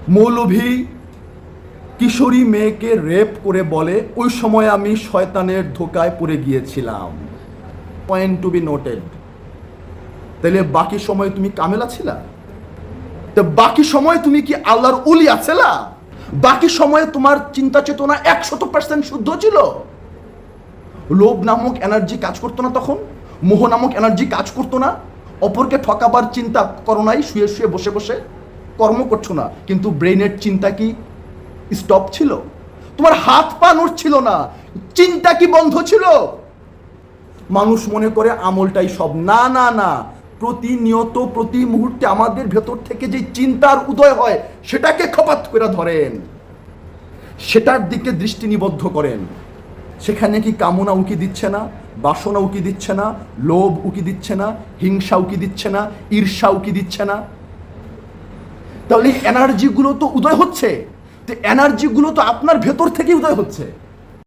মৌলভী কিশোরী মেয়েকে রেপ করে বলে ওই সময় আমি শয়তানের ধোকায় পড়ে গিয়েছিলাম। Point to be noted. তাহলে বাকি সময় তুমি কামেলা ছিলা? তো বাকি সময় তুমি কি আল্লাহর উলিয়া ছিলা? বাকি সময়ে তোমার চিন্তা চেতনা 100% শুদ্ধ ছিল? লোভ নামক এনার্জি কাজ করতো না তখন? মোহ নামক এনার্জি কাজ করতো না? অপরকে ঠকাবার চিন্তা করো নাই? শুয়ে শুয়ে বসে বসে কর্ম করছো না, কিন্তু ব্রেইনের চিন্তা কি স্টপ ছিল? তোমার হাত পা নড়ছিল না, চিন্তা কি বন্ধ ছিল? মানুষ মনে করে আমলটাই সব। না না না, প্রতিনিয়ত প্রতি মুহূর্তে আমাদের ভেতর থেকে যে চিন্তার উদয় হয় সেটাকে খপাত করে ধরেন, সেটার দিকে দৃষ্টি নিবদ্ধ করেন। সেখানে কি কামনা উকি দিচ্ছে না? বাসনা উকি দিচ্ছে না? লোভ উকি দিচ্ছে না? হিংসা উকি দিচ্ছে না? ঈর্ষা উকি দিচ্ছে না? তাহলে এনার্জিগুলো তো উদয় হচ্ছে। তো এনার্জিগুলো তো আপনার ভেতর থেকেই উদয় হচ্ছে।